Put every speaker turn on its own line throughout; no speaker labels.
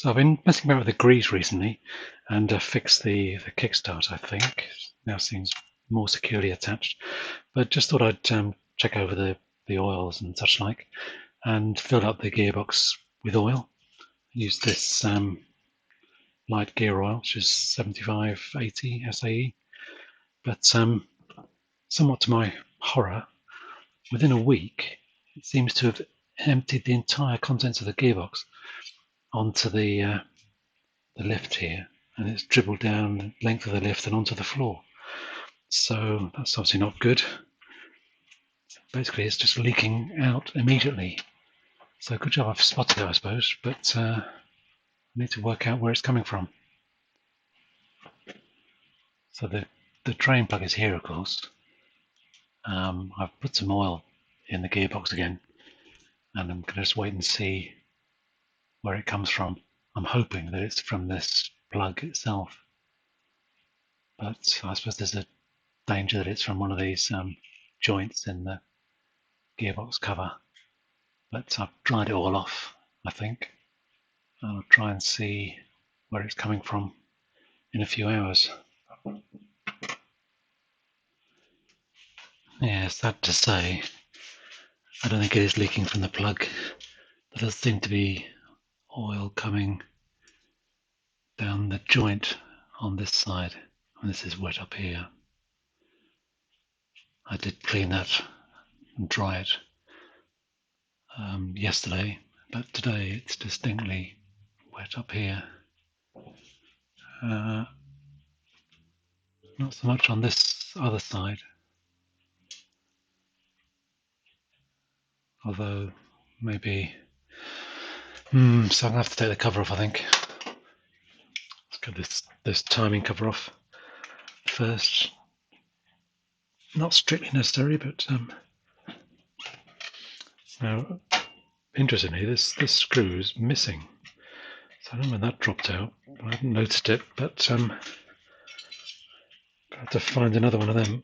So I've been messing about with the grease recently and fixed the kickstart, I think. Now seems more securely attached. But just thought I'd check over the oils and such like and fill up the gearbox with oil. Use this light gear oil, which is 7580 SAE. But somewhat to my horror, within a week, it seems to have emptied the entire contents of the gearbox onto the lift here, and it's dribbled down the length of the lift and onto the floor. So that's obviously not good. Basically, it's just leaking out immediately. So good job I've spotted it, I suppose, but I need to work out where it's coming from. So the drain plug is here, of course. I've put some oil in the gearbox again, and I'm going to just wait and see where it comes from. I'm hoping that it's from this plug itself, but I suppose there's a danger that it's from one of these joints in the gearbox cover. But I've dried it all off, I think. I'll try and see where it's coming from in a few hours. Yeah, sad to say, I don't think it is leaking from the plug. There does seem to be oil coming down the joint on this side, and this is wet up here. I did clean that and dry it yesterday, but today it's distinctly wet up here. Not so much on this other side, although maybe. So I'm gonna have to take the cover off, I think. Let's get this timing cover off first. Not strictly necessary, but now interestingly, this screw is missing. So I don't know when that dropped out. I hadn't noticed it, but got to find another one of them.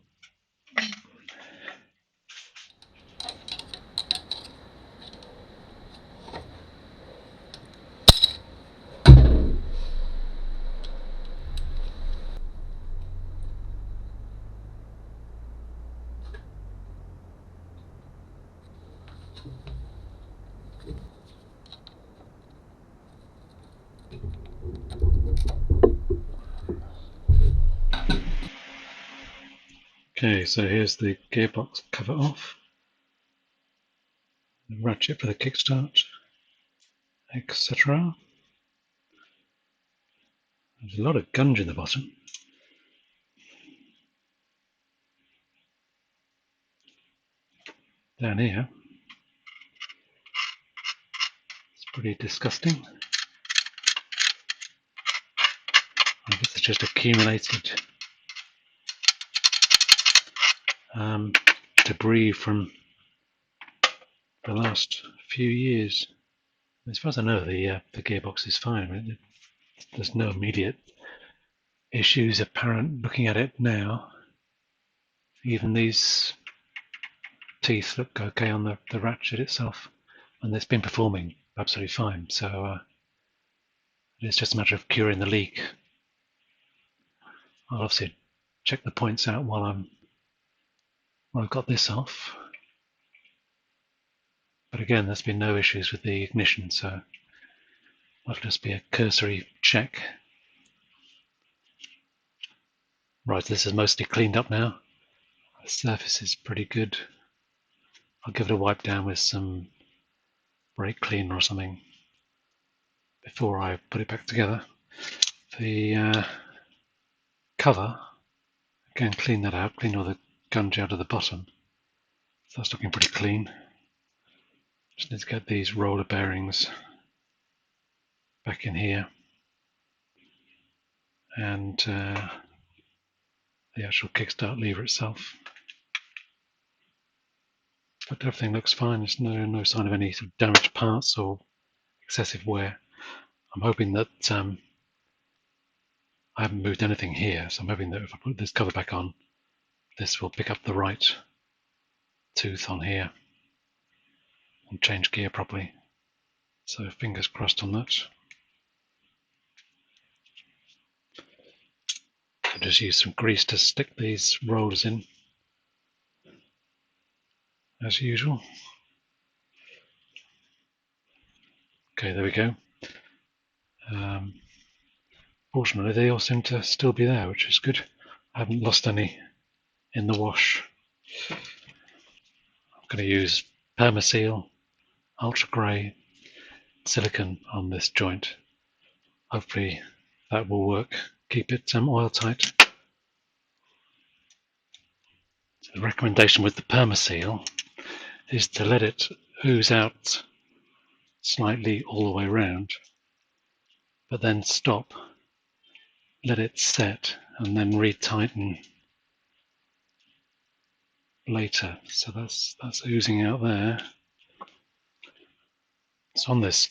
Okay, so here's the gearbox cover off. The ratchet for the kickstart, etc. There's a lot of gunge in the bottom. Down here, it's pretty disgusting. I guess it's just accumulated debris from the last few years. As far as I know, the gearbox is fine. I mean, there's no immediate issues apparent looking at it now. Even these teeth look okay on the ratchet itself, and it's been performing absolutely fine. So it's just a matter of curing the leak. I'll obviously check the points out while I've got this off. But again, there's been no issues with the ignition, so that'll just be a cursory check. Right, this is mostly cleaned up now. The surface is pretty good. I'll give it a wipe down with some brake cleaner or something before I put it back together. The cover, again, clean that out, clean all the gunge out of the bottom. So that's looking pretty clean. Just need to get these roller bearings back in here, and the actual kickstart lever itself. But everything looks fine. There's no sign of any sort of damaged parts or excessive wear. I'm hoping that I haven't moved anything here, so I'm hoping that if I put this cover back on, this will pick up the right tooth on here and change gear properly. So fingers crossed on that. I'll just use some grease to stick these rollers in, as usual. Okay, there we go. Fortunately, they all seem to still be there, which is good. I haven't lost any in the wash. I'm going to use Permaseal Ultra Grey silicone on this joint. Hopefully that will work. Keep it oil tight. So the recommendation with the Permaseal is to let it ooze out slightly all the way around, but then stop, let it set, and then retighten later. So that's oozing out there. So on this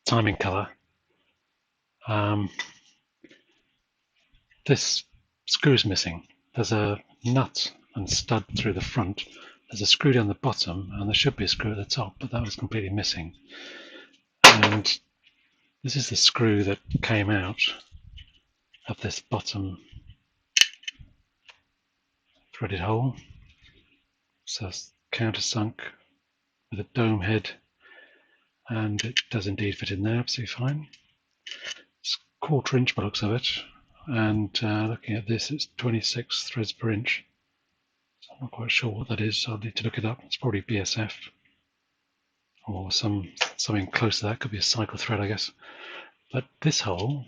timing colour, this screw's missing. There's a nut and stud through the front. There's a screw down the bottom, and there should be a screw at the top, but that was completely missing. And this is the screw that came out of this bottom threaded hole. So it's countersunk with a dome head, and it does indeed fit in there absolutely fine. It's 1/4 inch by the looks of it, and looking at this, it's 26 threads per inch. So I'm not quite sure what that is, so I'll need to look it up. It's probably BSF or something close to that. Could be a cycle thread, I guess. But this hole,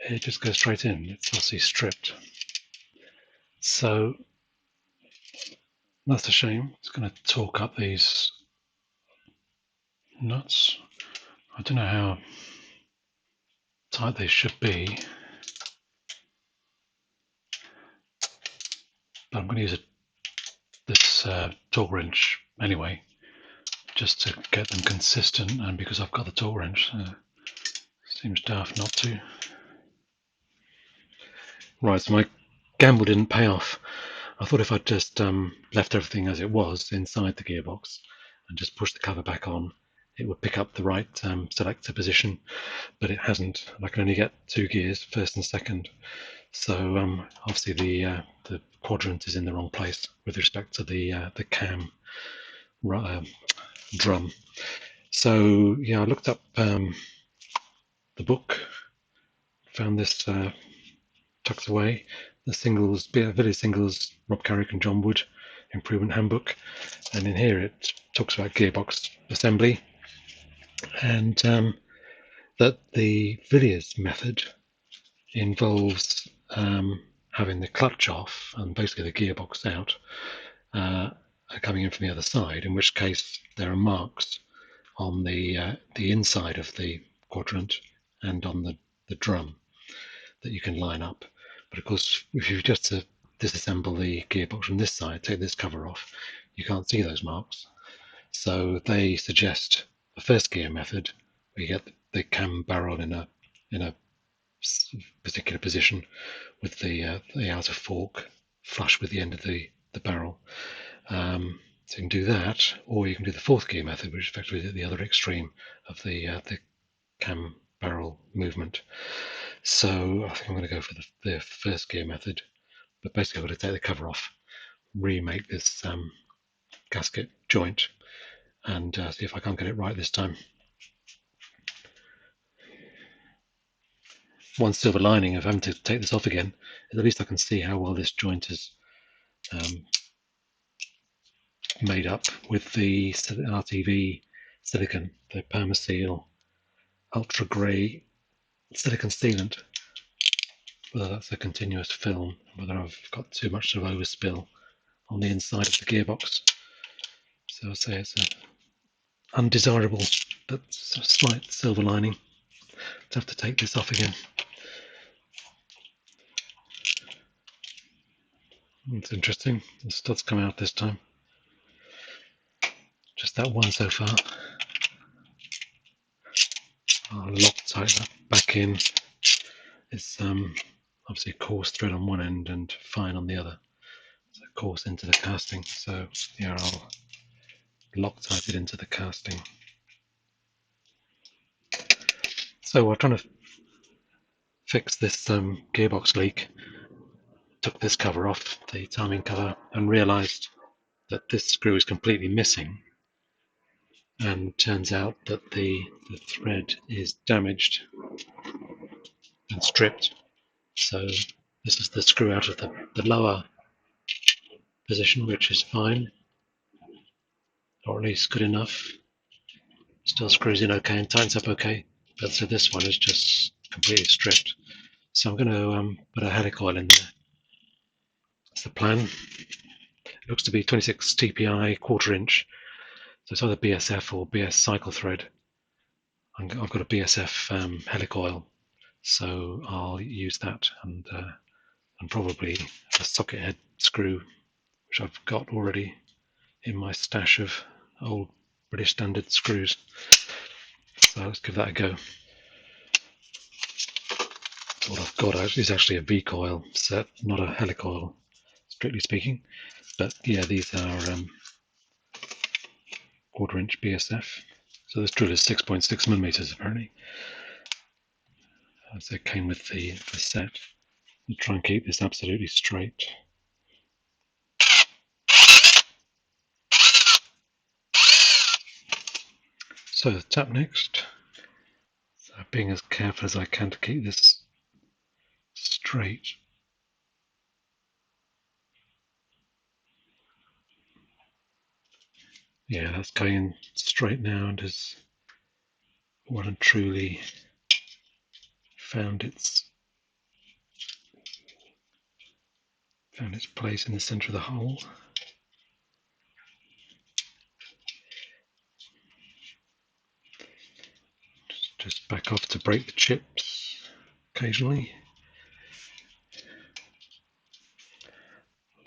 it just goes straight in. It's obviously stripped. So that's a shame. It's going to torque up these nuts. I don't know how tight they should be, but I'm going to use this torque wrench anyway, just to get them consistent, and because I've got the torque wrench, seems daft not to. Right, so my gamble didn't pay off. I thought if I'd just left everything as it was inside the gearbox and just pushed the cover back on, it would pick up the right selector position, but it hasn't. I can only get 2 gears, first and second. So obviously the quadrant is in the wrong place with respect to the cam drum. So yeah, I looked up the book, found this tucked away, the Villiers singles, Rob Carrick and John Wood Improvement Handbook, and in here it talks about gearbox assembly, and that the Villiers method involves having the clutch off and basically the gearbox out, coming in from the other side, in which case there are marks on the inside of the quadrant and on the drum that you can line up. But of course, if you just disassemble the gearbox from this side, take this cover off, you can't see those marks. So they suggest the first gear method, where you get the cam barrel in a particular position with the outer fork flush with the end of the barrel. So you can do that, or you can do the 4th gear method, which is effectively at the other extreme of the cam barrel movement. So I think I'm going to go for the 1st gear method, but basically I'm going to take the cover off, remake this gasket joint, and see if I can't get it right this time. One silver lining of having to take this off again is at least I can see how well this joint is made up with the RTV silicone, the Permaseal Ultra Grey silicone sealant. Whether that's a continuous film, whether I've got too much of overspill on the inside of the gearbox. So I'd say it's an undesirable but slight silver lining to have to take this off again. It's interesting. The studs come out this time. Just that one so far. I'll Loctite that back in. It's obviously a coarse thread on one end and fine on the other. So coarse into the casting. So yeah, I'll Loctite it into the casting. So we're trying to fixed this gearbox leak, took this cover off, the timing cover, and realised that this screw is completely missing, and turns out that the thread is damaged and stripped. So this is the screw out of the lower position, which is fine, or at least good enough. Still screws in okay and tightens up okay, but so this one is just completely stripped. So I'm going to put a helicoil in there. That's the plan. It looks to be 26 TPI 1/4 inch, so it's either BSF or BS cycle thread. I've got a BSF helicoil, so I'll use that, and probably a socket head screw, which I've got already in my stash of old British Standard screws. So let's give that a go. What I've got is actually a V-Coil set, not a Helicoil, strictly speaking. But yeah, these are 1/4 inch BSF. So this drill is 6.6 millimeters apparently. So it came with the set. I'll try and keep this absolutely straight. So the tap next. So being as careful as I can to keep this straight. Yeah, that's going straight now and has well and truly found its place in the centre of the hole. Just back off to break the chips occasionally.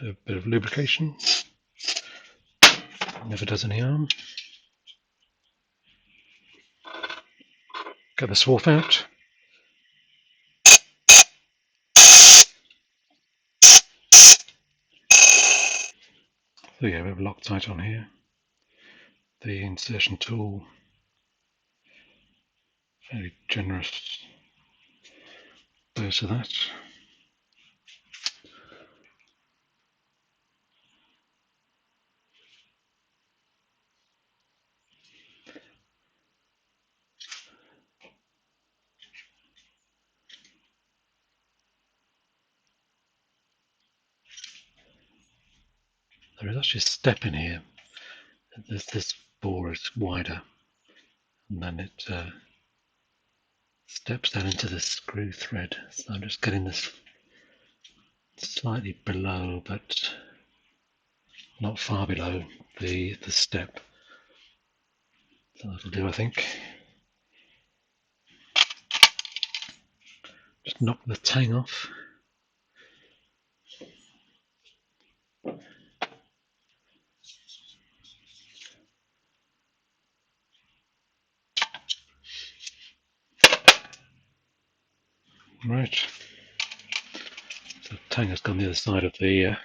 A bit of lubrication. Never does any harm. Get the swarf out. So yeah, we have Loctite on here. The insertion tool, very generous dose of that. There is actually a step in here. This bore is wider, and then it steps down into the screw thread. So I'm just getting this slightly below, but not far below the step. So that'll do, I think. Just knock the tang off. Right. So the tang has gone the other side of the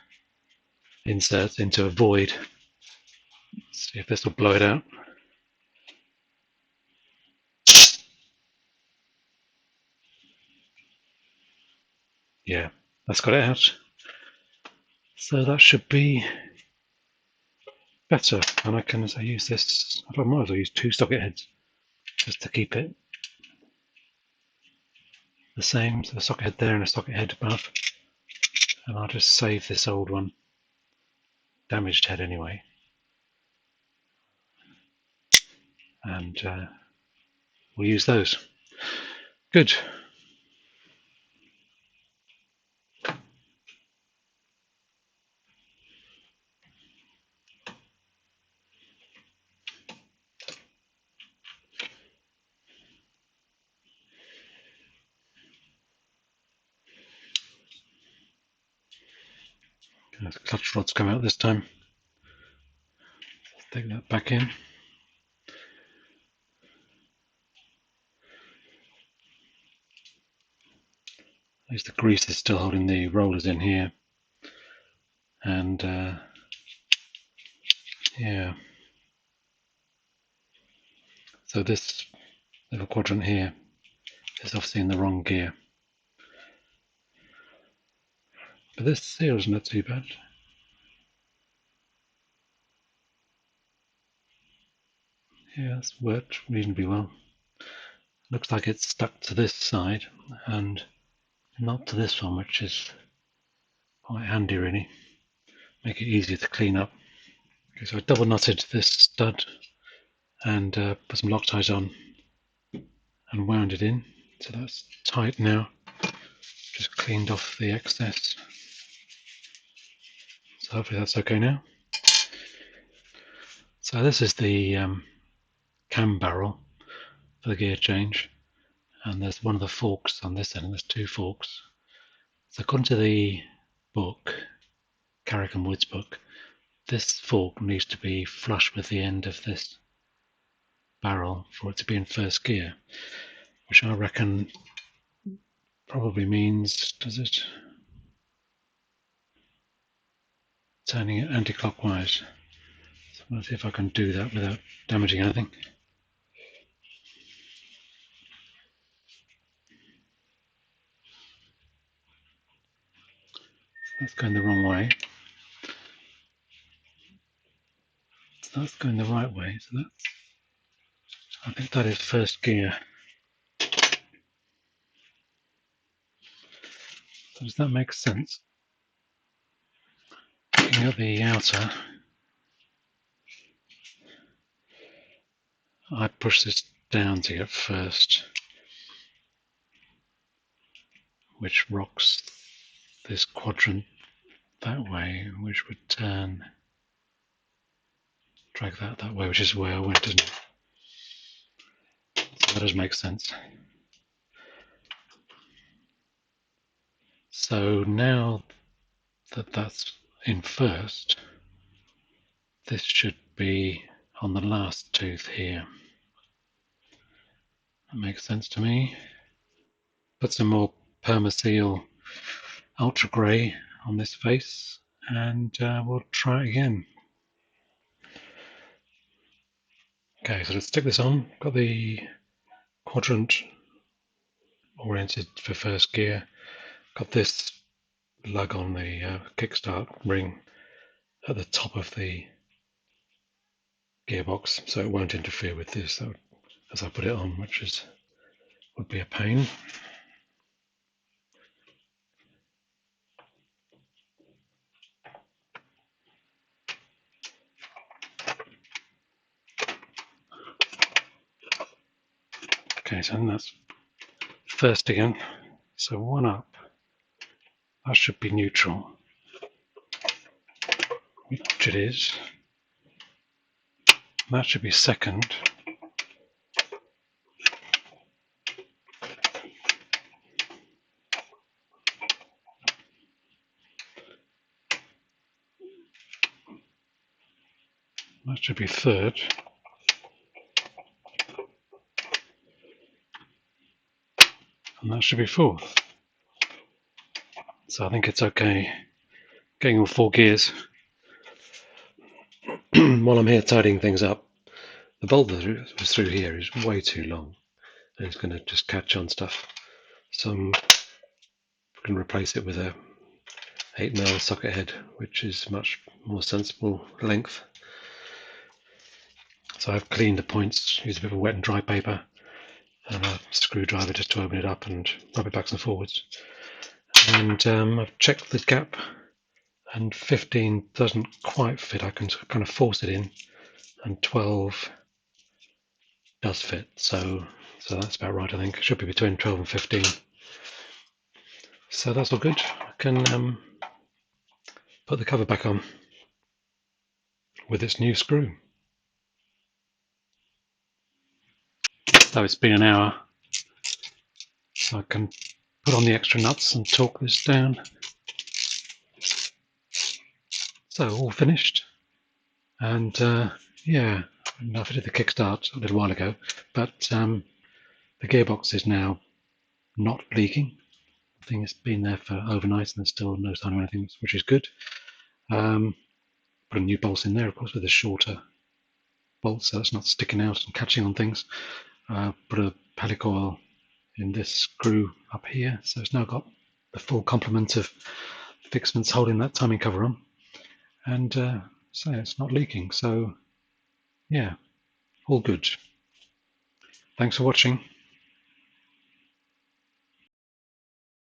insert into a void. Let's see if this will blow it out. Yeah, that's got it out. So that should be better. And I can, as I use this, I might as well use 2 socket heads just to keep it the same. So a socket head there and a socket head above. And I'll just save this old one. Damaged head anyway. And we'll use those. Good. The clutch rod's come out this time. Take that back in. At least the grease is still holding the rollers in here. And yeah. So this little quadrant here is obviously in the wrong gear. But this seal's not too bad. Yeah, it's worked reasonably well. Looks like it's stuck to this side and not to this one, which is quite handy really. Make it easier to clean up. Okay, so I double knotted this stud and put some Loctite on and wound it in. So that's tight now. Just cleaned off the excess. So hopefully that's okay now. So this is the cam barrel for the gear change, and there's one of the forks on this end, and there's two forks. So according to the book, Carrick John Wood's book, this fork needs to be flush with the end of this barrel for it to be in first gear, which I reckon probably means, does it, turning it anti-clockwise. So I'm going to see if I can do that without damaging anything. That's going the wrong way. So that's going the right way. So that's, I think that is first gear. So does that make sense? Looking at the outer, I push this down to get first, which rocks this quadrant that way, which would turn, drag that way, which is where I went, doesn't it? So that does make sense. So now that that's in first, this should be on the last tooth here. That makes sense to me. Put some more Permaseal Ultra Grey on this face, and we'll try it again. Okay, so let's stick this on. Got the quadrant oriented for first gear. Got this lug on the kickstart ring at the top of the gearbox, so it won't interfere with this as I put it on, which would be a pain. Okay, so then that's first again. So one up. That should be neutral, which it is. That should be second. That should be third. And that should be fourth. So I think it's okay getting all four gears. While I'm here tidying things up, the bolt that was through here is way too long and it's going to just catch on stuff. So I'm going to replace it with a 8mm socket head, which is much more sensible length. So I've cleaned the points, used a bit of wet and dry paper and a screwdriver just to open it up and rub it backwards and forwards. And I've checked the gap, and 15 doesn't quite fit. I can kind of force it in, and 12 does fit. So that's about right, I think. It should be between 12 and 15. So that's all good. I can put the cover back on with its new screw. So it's been an hour, so I can put on the extra nuts and torque this down. So all finished, and yeah, I did the kickstart a little while ago, but the gearbox is now not leaking. I think it's been there for overnight and there's still no sign of anything, which is good. Put a new bolt in there, of course, with a shorter bolt, so it's not sticking out and catching on things. Put a helicoil in this screw up here, so it's now got the full complement of fixment's holding that timing cover on, and so it's not leaking. So yeah, all good. Thanks for watching.